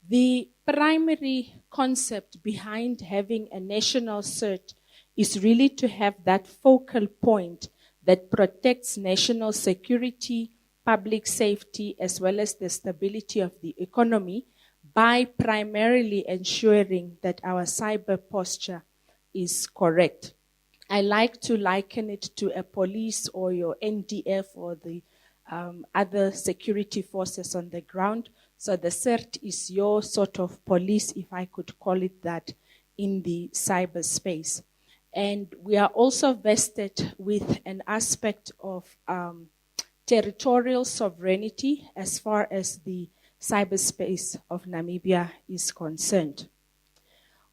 The primary concept behind having a national CIRT is really to have that focal point that protects national security, public safety, as well as the stability of the economy by primarily ensuring that our cyber posture is correct. I like to liken it to a police or your NDF or the other security forces on the ground. So the CIRT is your sort of police, if I could call it that, in the cyberspace. And we are also vested with an aspect of territorial sovereignty as far as the cyberspace of Namibia is concerned.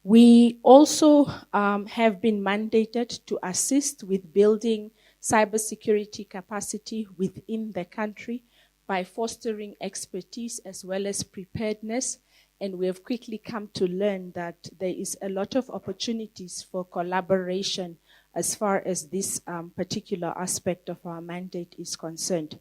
We also have been mandated to assist with building cybersecurity capacity within the country by fostering expertise as well as preparedness. And we have quickly come to learn that there is a lot of opportunities for collaboration as far as this particular aspect of our mandate is concerned.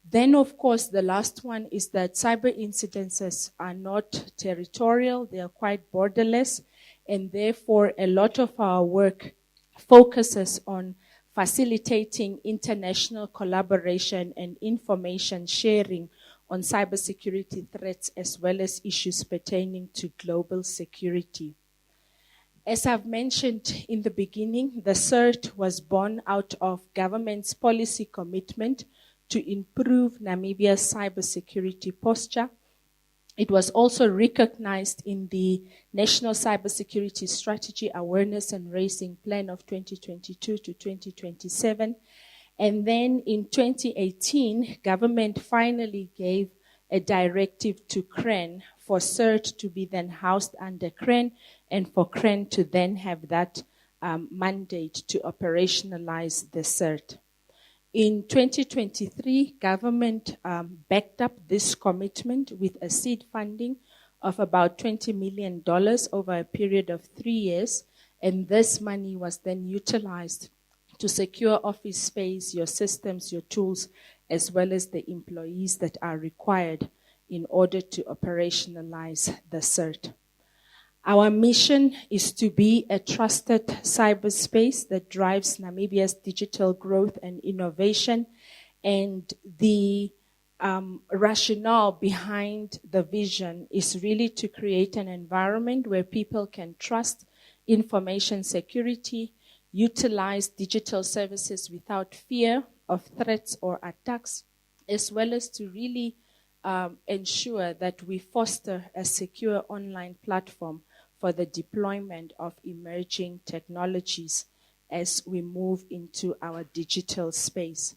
Then, of course, the last one is that cyber incidences are not territorial, they are quite borderless, and therefore a lot of our work focuses on facilitating international collaboration and information sharing on cybersecurity threats as well as issues pertaining to global security. As I've mentioned in the beginning, the CIRT was born out of government's policy commitment to improve Namibia's cybersecurity posture. It was also recognized in the National Cybersecurity Strategy Awareness and Raising Plan of 2022 to 2027. And then in 2018, government finally gave a directive to CRAN for CIRT to be then housed under CRAN and for CRAN to then have that mandate to operationalize the CIRT. In 2023, government backed up this commitment with a seed funding of about $20 million over a period of 3 years, and this money was then utilized to secure office space, your systems, your tools, as well as the employees that are required in order to operationalize the CIRT. Our mission is to be a trusted cyberspace that drives Namibia's digital growth and innovation. And the rationale behind the vision is really to create an environment where people can trust information security, utilize digital services without fear of threats or attacks, as well as to really ensure that we foster a secure online platform for the deployment of emerging technologies as we move into our digital space.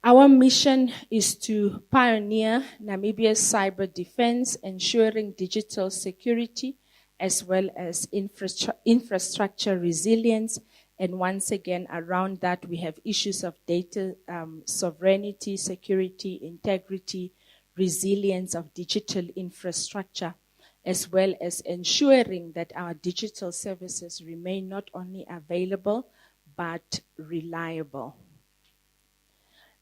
Our mission is to pioneer Namibia's cyber defense, ensuring digital security as well as infrastructure resilience. And once again, around that, we have issues of data sovereignty, security, integrity, resilience of digital infrastructure, as well as ensuring that our digital services remain not only available, but reliable.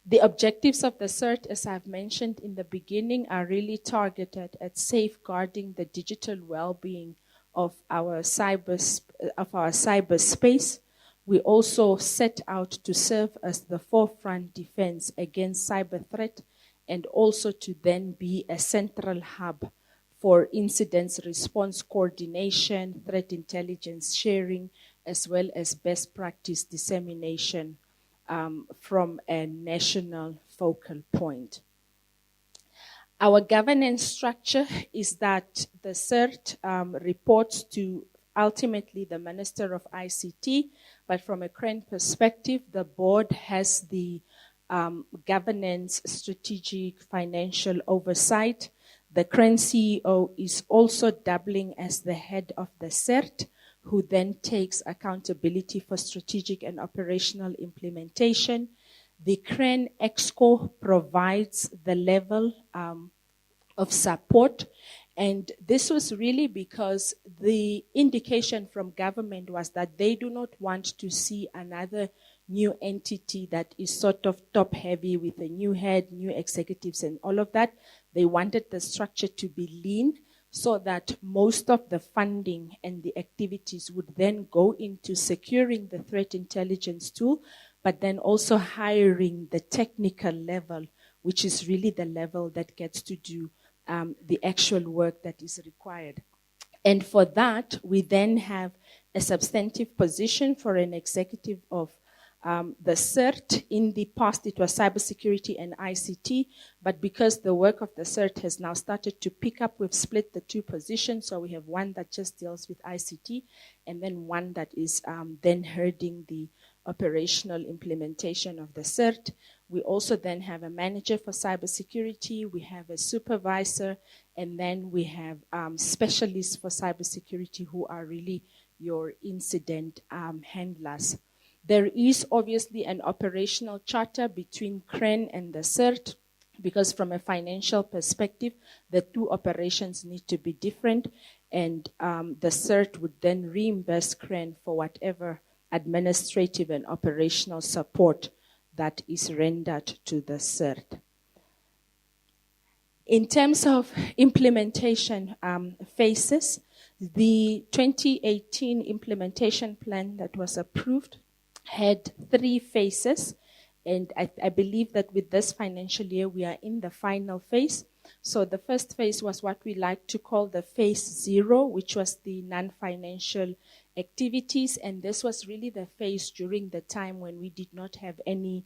The objectives of the CIRT, as I've mentioned in the beginning, are really targeted at safeguarding the digital well-being of our cyberspace. We also set out to serve as the forefront defense against cyber threat and also to then be a central hub for incident response coordination, threat intelligence sharing, as well as best practice dissemination from a national focal point. Our governance structure is that the CIRT reports to ultimately the Minister of ICT, but from a CRAN perspective, the board has the governance, strategic, financial oversight. The CRAN CEO is also doubling as the head of the CIRT, who then takes accountability for strategic and operational implementation. The CRAN EXCO provides the level of support, and this was really because the indication from government was that they do not want to see another new entity that is sort of top-heavy with a new head, new executives, and all of that. They wanted the structure to be lean so that most of the funding and the activities would then go into securing the threat intelligence tool, but then also hiring the technical level, which is really the level that gets to do the actual work that is required. And for that, we then have a substantive position for an executive of the CIRT. In the past, it was cybersecurity and ICT, but because the work of the CIRT has now started to pick up, we've split the two positions. So we have one that just deals with ICT, and then one that is then herding the operational implementation of the CIRT. We also then have a manager for cybersecurity, we have a supervisor, and then we have specialists for cybersecurity who are really your incident handlers. There is obviously an operational charter between CRAN and the CIRT, because from a financial perspective, the two operations need to be different, and the CIRT would then reimburse CRAN for whatever administrative and operational support that is rendered to the CIRT. In terms of implementation phases, the 2018 implementation plan that was approved had 3 phases, and I believe that with this financial year we are in the final phase. So the first phase was what we like to call the phase 0, which was the non-financial activities, and this was really the phase during the time when we did not have any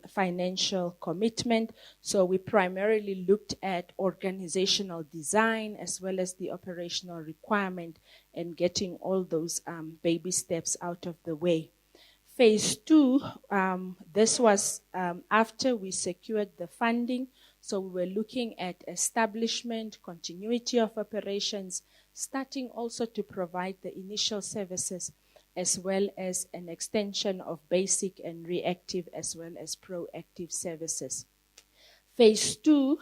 financial commitment. So we primarily looked at organizational design as well as the operational requirement and getting all those baby steps out of the way. Phase 2, this was after we secured the funding. So we were looking at establishment, continuity of operations, starting also to provide the initial services as well as an extension of basic and reactive as well as proactive services. Phase 2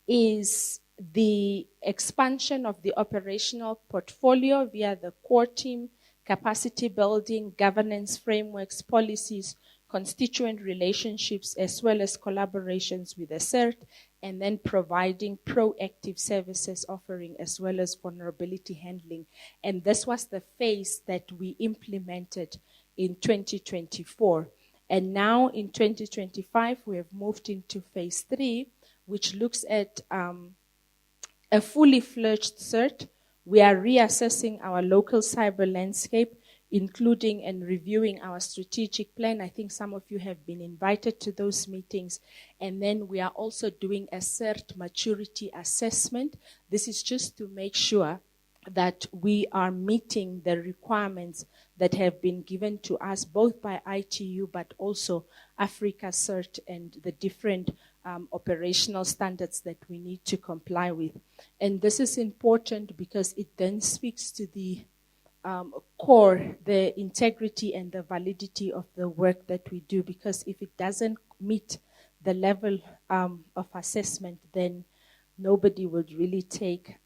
is the expansion of the operational portfolio via the core team, capacity building, governance frameworks, policies, constituent relationships, as well as collaborations with the CIRT, and then providing proactive services offering as well as vulnerability handling. And this was the phase that we implemented in 2024. And now in 2025, we have moved into phase 3, which looks at a fully fledged CIRT. We are reassessing our local cyber landscape, including and reviewing our strategic plan. I think some of you have been invited to those meetings. And then we are also doing a CIRT maturity assessment. This is just to make sure that we are meeting the requirements that have been given to us both by ITU but also Africa CIRT and the different operational standards that we need to comply with. And this is important because it then speaks to the core, the integrity and the validity of the work that we do, because if it doesn't meet the level of assessment, then nobody would really take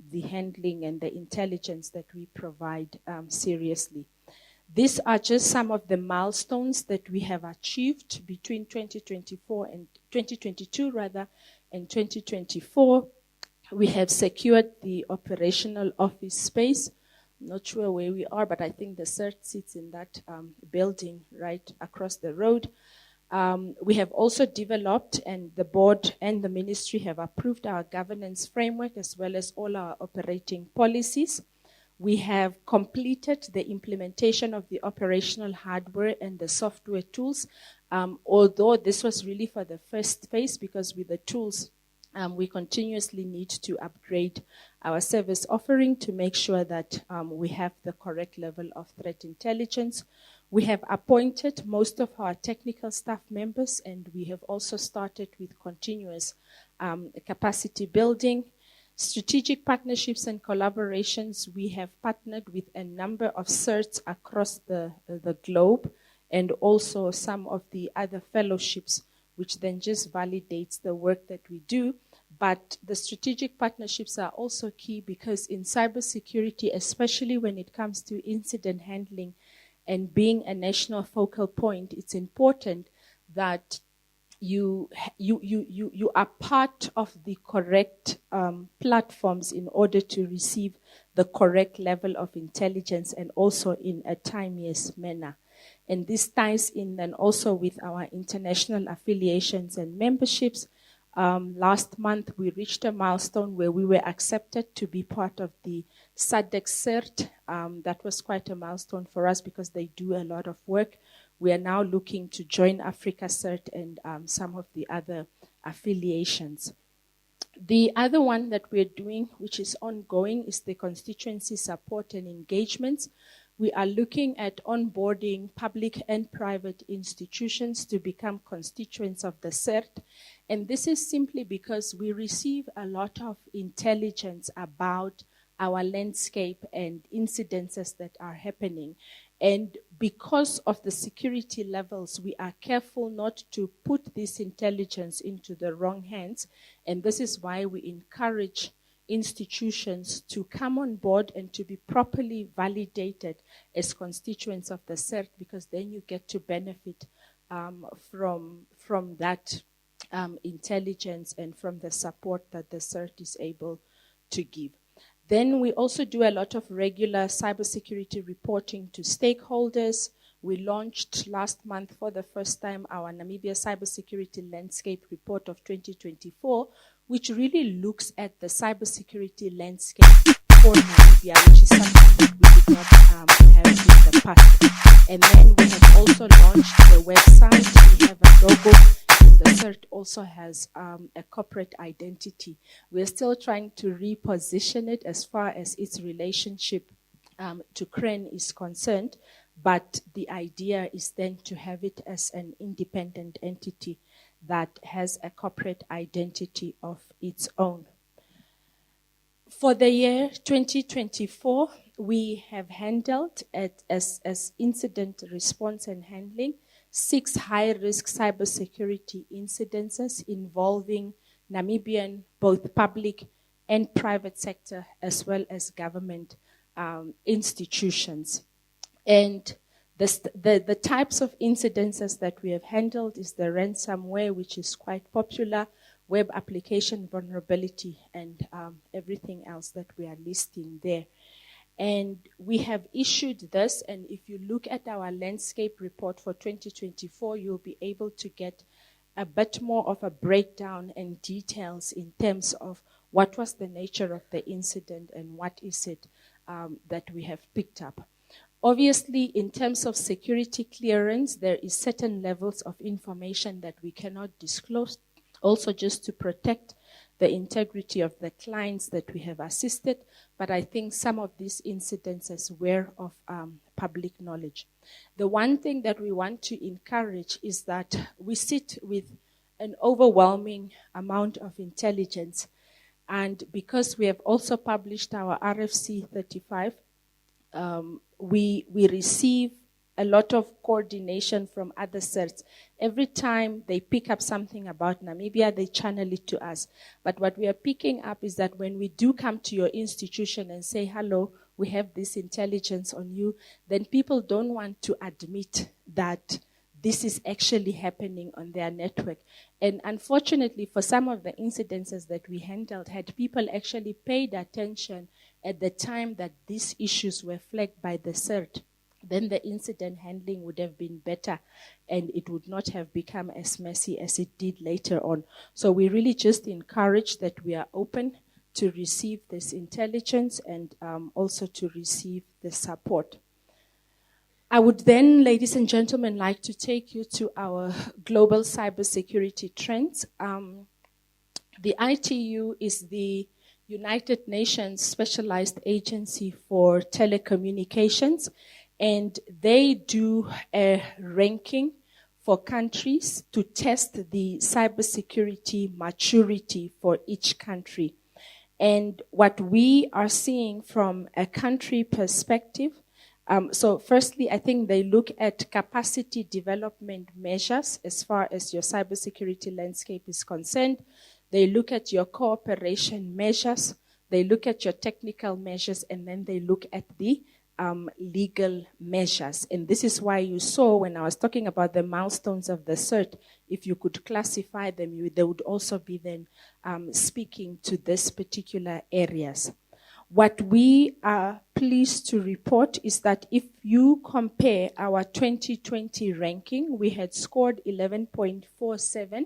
the handling and the intelligence that we provide seriously. These are just some of the milestones that we have achieved between 2022 and 2024. We have secured the operational office space. I'm not sure where we are, but I think the CIRT sits in that building right across the road. We have also developed, and the board and the ministry have approved our governance framework as well as all our operating policies. We have completed the implementation of the operational hardware and the software tools, although this was really for the first phase, because with the tools, we continuously need to upgrade our service offering to make sure that we have the correct level of threat intelligence. We have appointed most of our technical staff members, and we have also started with continuous capacity building. Strategic partnerships and collaborations, we have partnered with a number of CIRTs across the globe, and also some of the other fellowships, which then just validates the work that we do. But the strategic partnerships are also key because in cybersecurity, especially when it comes to incident handling And being a national focal point, it's important that you are part of the correct platforms in order to receive the correct level of intelligence, and also in a timeous manner. And this ties in then also with our international affiliations and memberships. Last month, we reached a milestone where we were accepted to be part of the SADC CIRT. That was quite a milestone for us because they do a lot of work. We are now looking to join Africa CIRT and some of the other affiliations. The other one that we're doing, which is ongoing, is the constituency support and engagements. We are looking at onboarding public and private institutions to become constituents of the CIRT. And this is simply because we receive a lot of intelligence about our landscape and incidences that are happening. And because of the security levels, we are careful not to put this intelligence into the wrong hands. And this is why we encourage institutions to come on board and to be properly validated as constituents of the CIRT, because then you get to benefit from that intelligence and from the support that the CIRT is able to give. Then we also do a lot of regular cybersecurity reporting to stakeholders. We launched last month for the first time our Namibia Cybersecurity Landscape Report of 2024, which really looks at the cybersecurity landscape for Namibia, which is something that we did not have in the past. And then we have also launched the website. We have a logo. The CIRT also has a corporate identity. We're still trying to reposition it as far as its relationship to CRAN is concerned, but the idea is then to have it as an independent entity that has a corporate identity of its own. For the year 2024, we have handled as incident response and handling 6 high-risk cybersecurity incidences involving Namibian, both public and private sector, as well as government institutions. And the types of incidences that we have handled is the ransomware, which is quite popular, web application vulnerability, and everything else that we are listing there. And we have issued this, and if you look at our landscape report for 2024, you'll be able to get a bit more of a breakdown and details in terms of what was the nature of the incident and what is it that we have picked up. Obviously, in terms of security clearance, there is certain levels of information that we cannot disclose, also just to protect the integrity of the clients that we have assisted, but I think some of these incidences were of public knowledge. The one thing that we want to encourage is that we sit with an overwhelming amount of intelligence, and because we have also published our RFC 35, we receive a lot of coordination from other CIRTs. Every time they pick up something about Namibia, they channel it to us. But what we are picking up is that when we do come to your institution and say, hello, we have this intelligence on you, then people don't want to admit that this is actually happening on their network. And unfortunately, for some of the incidences that we handled, had people actually paid attention at the time that these issues were flagged by the CIRT, then the incident handling would have been better and it would not have become as messy as it did later on. So we really just encourage that we are open to receive this intelligence and also to receive the support. I would then, ladies and gentlemen, like to take you to our global cybersecurity trends. The ITU is the United Nations Specialized Agency for Telecommunications, and they do a ranking for countries to test the cybersecurity maturity for each country. And what we are seeing from a country perspective, so firstly, I think they look at capacity development measures as far as your cybersecurity landscape is concerned. They look at your cooperation measures, they look at your technical measures, and then they look at the legal measures. And this is why you saw when I was talking about the milestones of the CIRT, if you could classify them, they would also be then speaking to this particular areas. What we are pleased to report is that if you compare our 2020 ranking, we had scored 11.47.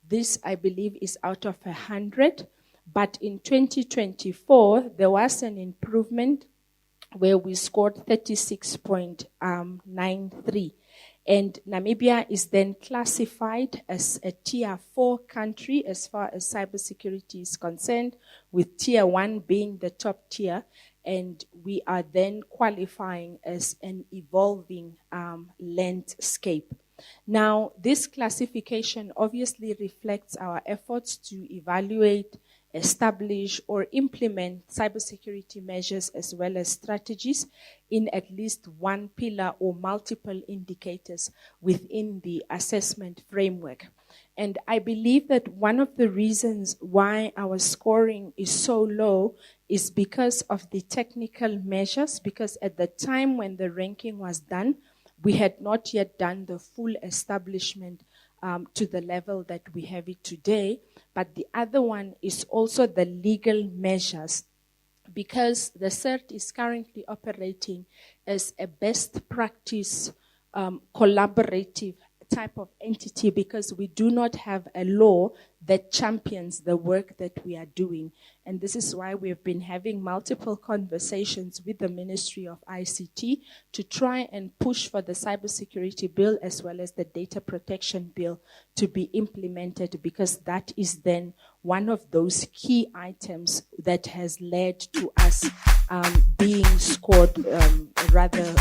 This, I believe, is out of 100. But in 2024, there was an improvement where we scored 36.93. And Namibia is then classified as a tier 4 country as far as cybersecurity is concerned, with tier 1 being the top tier. And we are then qualifying as an evolving landscape. Now, this classification obviously reflects our efforts to evaluate, establish, or implement cybersecurity measures as well as strategies in at least one pillar or multiple indicators within the assessment framework. And I believe that one of the reasons why our scoring is so low is because of the technical measures, because at the time when the ranking was done, we had not yet done the full establishment to the level that we have it today. But the other one is also the legal measures, because the CIRT is currently operating as a best practice collaborative type of entity, because we do not have a law that champions the work that we are doing. And this is why we've been having multiple conversations with the Ministry of ICT to try and push for the cybersecurity bill as well as the data protection bill to be implemented, because that is then one of those key items that has led to us being scored rather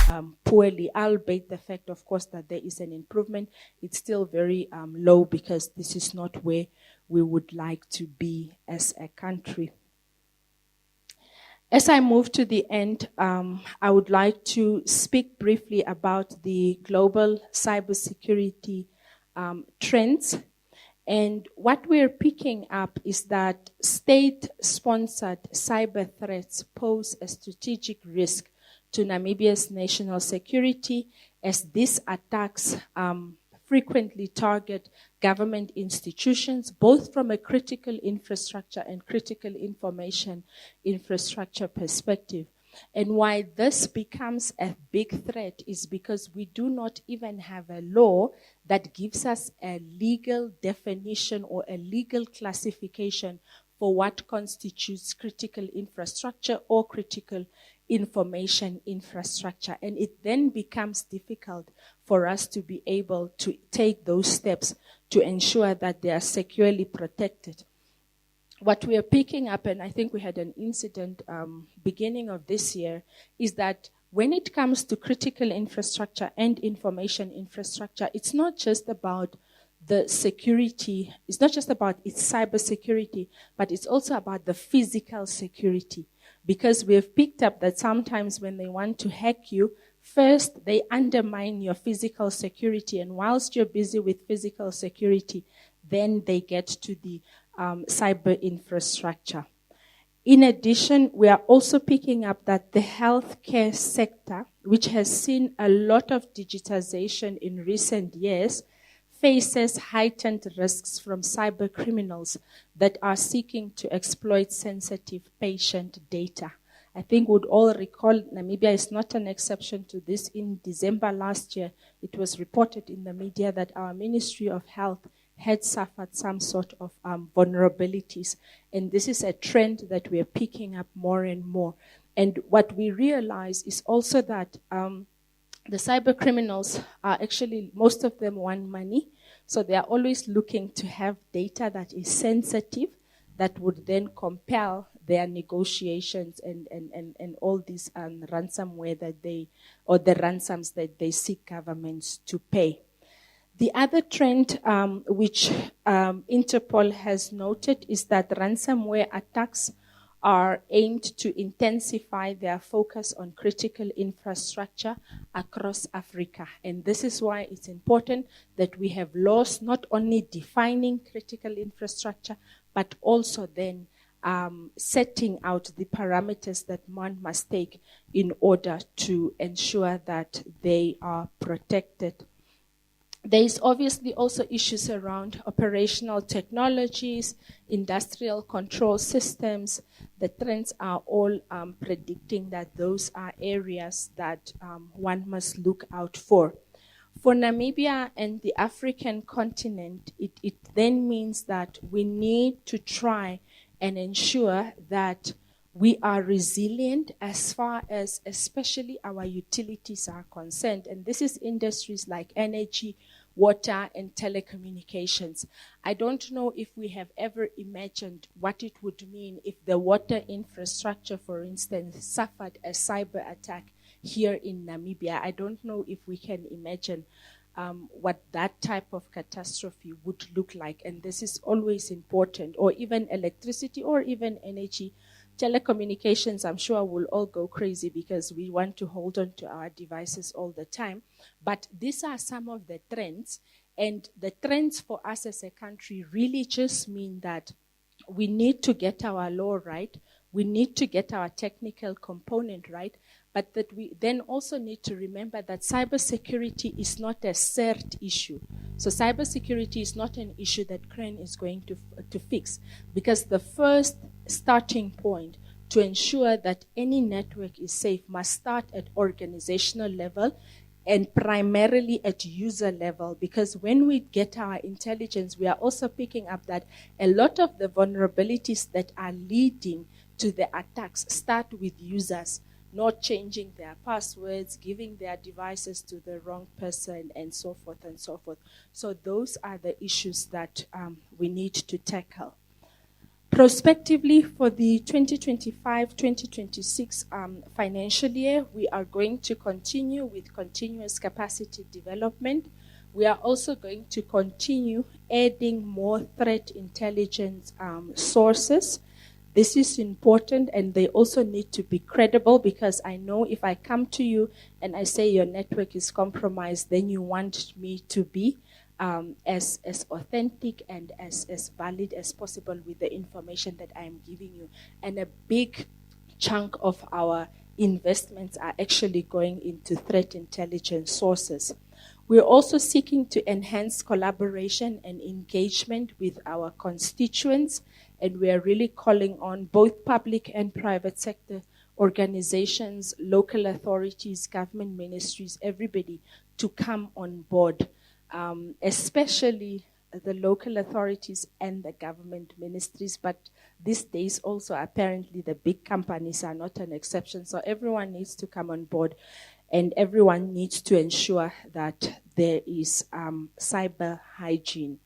poorly, albeit the fact, of course, that there is an improvement. It's still very low, because this is not where we would like to be as a country. As I move to the end, I would like to speak briefly about the global cybersecurity trends. And what we're picking up is that state-sponsored cyber threats pose a strategic risk to Namibia's national security, as these attacks frequently target government institutions, both from a critical infrastructure and critical information infrastructure perspective. And why this becomes a big threat is because we do not even have a law that gives us a legal definition or a legal classification for what constitutes critical infrastructure or critical information infrastructure. And it then becomes difficult for us to be able to take those steps to ensure that they are securely protected. What we are picking up, and I think we had an incident beginning of this year, is that when it comes to critical infrastructure and information infrastructure, it's not just about the security, it's not just about its cybersecurity, but it's also about the physical security. Because we have picked up that sometimes when they want to hack you, first they undermine your physical security, and whilst you're busy with physical security, then they get to the cyber infrastructure. In addition, we are also picking up that the healthcare sector, which has seen a lot of digitization in recent years, faces heightened risks from cyber criminals that are seeking to exploit sensitive patient data. I think we'd all recall Namibia is not an exception to this. In December last year, it was reported in the media that our Ministry of Health had suffered some sort of vulnerabilities. And this is a trend that we are picking up more and more. And what we realize is also that the cyber criminals are actually, most of them want money. So they are always looking to have data that is sensitive, that would then compel their negotiations and all these ransomware that they, or the ransoms that they seek governments to pay. The other trend which Interpol has noted is that ransomware attacks are aimed to intensify their focus on critical infrastructure across Africa. And this is why it's important that we have laws not only defining critical infrastructure, but also then setting out the parameters that one must take in order to ensure that they are protected. There is obviously also issues around operational technologies, industrial control systems. The trends are all predicting that those are areas that one must look out for. For Namibia and the African continent, it then means that we need to try and ensure that we are resilient as far as especially our utilities are concerned. And this is industries like energy, water, and telecommunications. I don't know if we have ever imagined what it would mean if the water infrastructure, for instance, suffered a cyber attack here in Namibia. I don't know if we can imagine what that type of catastrophe would look like. And this is always important, or even electricity or even energy. Telecommunications, I'm sure we'll all go crazy because we want to hold on to our devices all the time. But these are some of the trends. And the trends for us as a country really just mean that we need to get our law right. We need to get our technical component right. But that we then also need to remember that cybersecurity is not a CIRT issue. So cybersecurity is not an issue that CRAN is going to fix, because the first starting point to ensure that any network is safe must start at organizational level and primarily at user level, because when we get our intelligence, we are also picking up that a lot of the vulnerabilities that are leading to the attacks start with users not changing their passwords, giving their devices to the wrong person, and so forth and so forth. So those are the issues that we need to tackle. Prospectively, for the 2025-2026 financial year, we are going to continue with continuous capacity development. We are also going to continue adding more threat intelligence sources. This is important, and they also need to be credible, because I know if I come to you and I say your network is compromised, then you want me to be as authentic and as valid as possible with the information that I am giving you. And a big chunk of our investments are actually going into threat intelligence sources. We're also seeking to enhance collaboration and engagement with our constituents, and we are really calling on both public and private sector organizations, local authorities, government ministries, everybody to come on board, especially the local authorities and the government ministries. But these days also apparently the big companies are not an exception. So everyone needs to come on board, and everyone needs to ensure that there is cyber hygiene.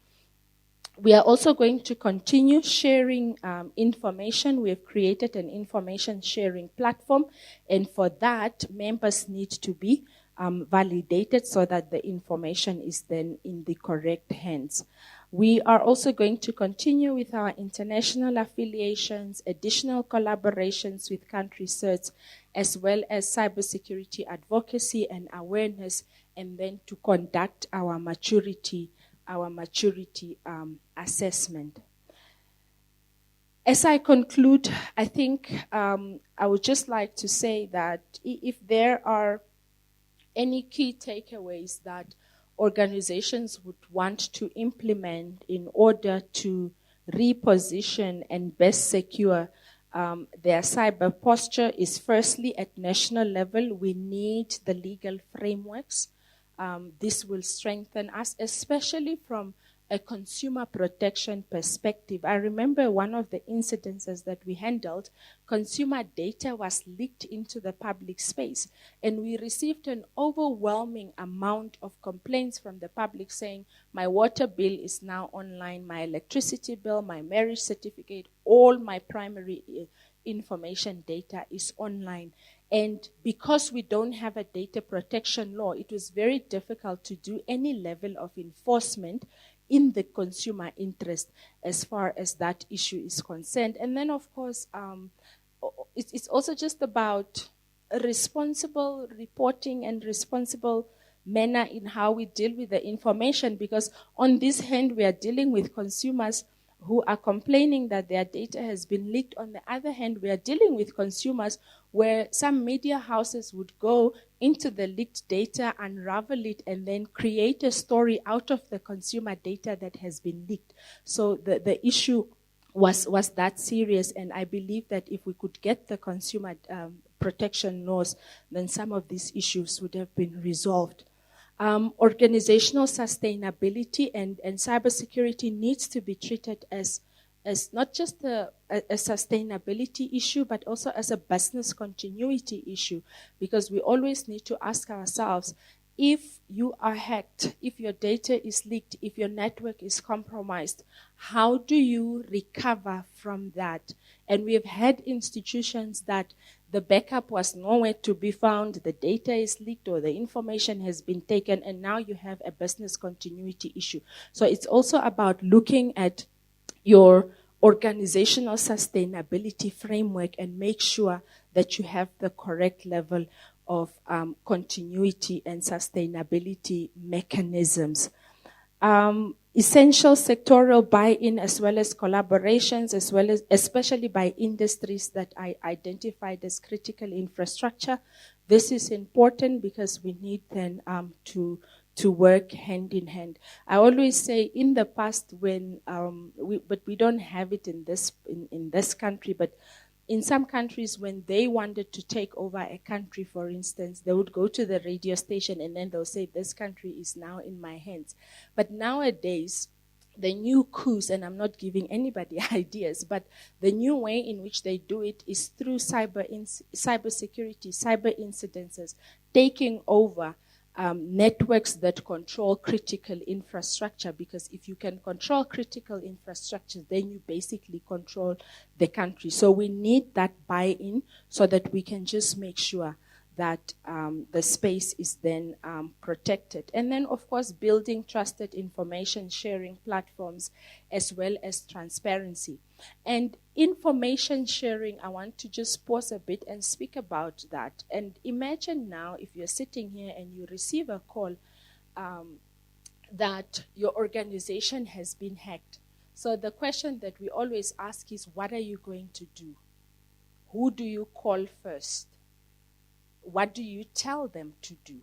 We are also going to continue sharing information. We have created an information sharing platform, and for that, members need to be validated so that the information is then in the correct hands. We are also going to continue with our international affiliations, additional collaborations with country CIRTs, as well as cybersecurity advocacy and awareness, and then to conduct our maturity assessment. As I conclude, I think I would just like to say that if there are any key takeaways that organizations would want to implement in order to reposition and best secure their cyber posture, is firstly at national level, we need the legal frameworks. This will strengthen us, especially from a consumer protection perspective. I remember one of the incidences that we handled, consumer data was leaked into the public space, and we received an overwhelming amount of complaints from the public saying, my water bill is now online, my electricity bill, my marriage certificate, all my primary information data is online. And because we don't have a data protection law, it was very difficult to do any level of enforcement in the consumer interest as far as that issue is concerned. And then, of course, it's also just about responsible reporting and responsible manner in how we deal with the information, because on this hand, we are dealing with consumers who are complaining that their data has been leaked. On the other hand, we are dealing with consumers where some media houses would go into the leaked data, unravel it, and then create a story out of the consumer data that has been leaked. So the issue was that serious, and I believe that if we could get the consumer protection laws, then some of these issues would have been resolved. Organizational sustainability and cybersecurity needs to be treated as not just a sustainability issue, but also as a business continuity issue, because we always need to ask ourselves, if you are hacked, if your data is leaked, if your network is compromised, how do you recover from that? And we have had institutions that the backup was nowhere to be found, the data is leaked or the information has been taken, and now you have a business continuity issue. So it's also about looking at your organizational sustainability framework and make sure that you have the correct level of continuity and sustainability mechanisms. Essential sectoral buy-in as well as collaborations, as well as especially by industries that I identified as critical infrastructure. This is important because we need then to work hand in hand. I always say in the past when but we don't have it in this country, but in some countries, when they wanted to take over a country, for instance, they would go to the radio station and then they'll say, this country is now in my hands. But nowadays, the new coups, and I'm not giving anybody ideas, but the new way in which they do it is through cybersecurity, cyber incidences, taking over networks that control critical infrastructure, because if you can control critical infrastructure, then you basically control the country. So we need that buy-in so that we can just make sure that the space is then protected. And then, of course, building trusted information sharing platforms as well as transparency. And information sharing, I want to just pause a bit and speak about that. And imagine now if you're sitting here and you receive a call that your organization has been hacked. So the question that we always ask is, what are you going to do? Who do you call first? What do you tell them to do,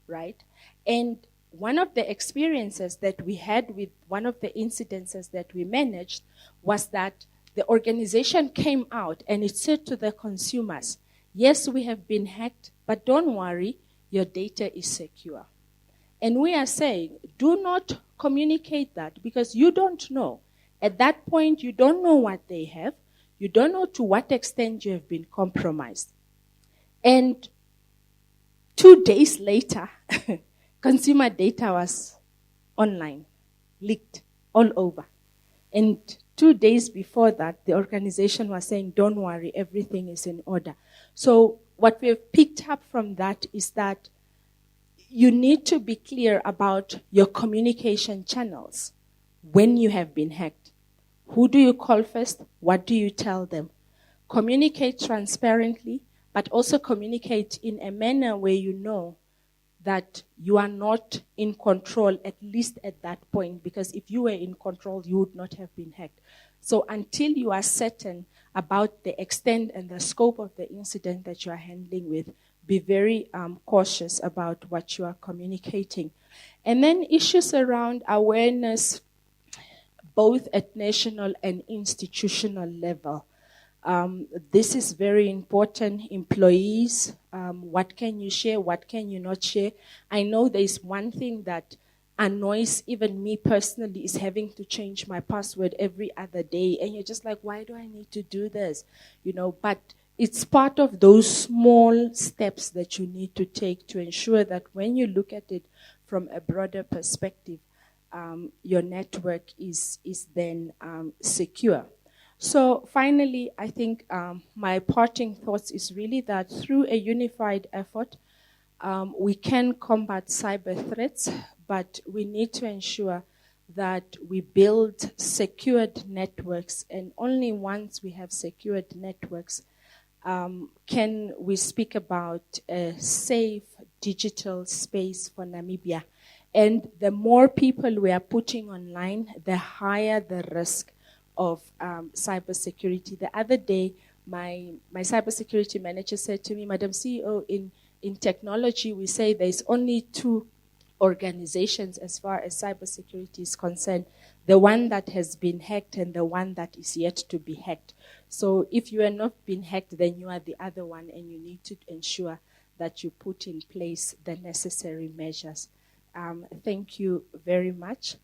right? And one of the experiences that we had with one of the incidences that we managed was that the organization came out and it said to the consumers, yes, we have been hacked, but don't worry, your data is secure. And we are saying, do not communicate that, because you don't know. At that point, you don't know what they have. You don't know to what extent you have been compromised. And 2 days later, consumer data was online, leaked all over. And 2 days before that, the organization was saying, don't worry, everything is in order. So what we have picked up from that is that you need to be clear about your communication channels when you have been hacked. Who do you call first? What do you tell them? Communicate transparently, but also communicate in a manner where you know that you are not in control, at least at that point, because if you were in control, you would not have been hacked. So until you are certain about the extent and the scope of the incident that you are handling with, be very cautious about what you are communicating. And then issues around awareness, both at national and institutional level. This is very important. Employees, what can you share, what can you not share? I know there is one thing that annoys even me personally is having to change my password every other day. And you're just like, why do I need to do this? But it's part of those small steps that you need to take to ensure that when you look at it from a broader perspective, your network is then secure. So finally, I think my parting thoughts is really that through a unified effort, we can combat cyber threats, but we need to ensure that we build secured networks, and only once we have secured networks can we speak about a safe digital space for Namibia. And the more people we are putting online, the higher the risk of cybersecurity. The other day, my cybersecurity manager said to me, Madam CEO, in technology, we say there's only two organizations as far as cybersecurity is concerned, the one that has been hacked and the one that is yet to be hacked. So if you are not being hacked, then you are the other one, and you need to ensure that you put in place the necessary measures. Thank you very much.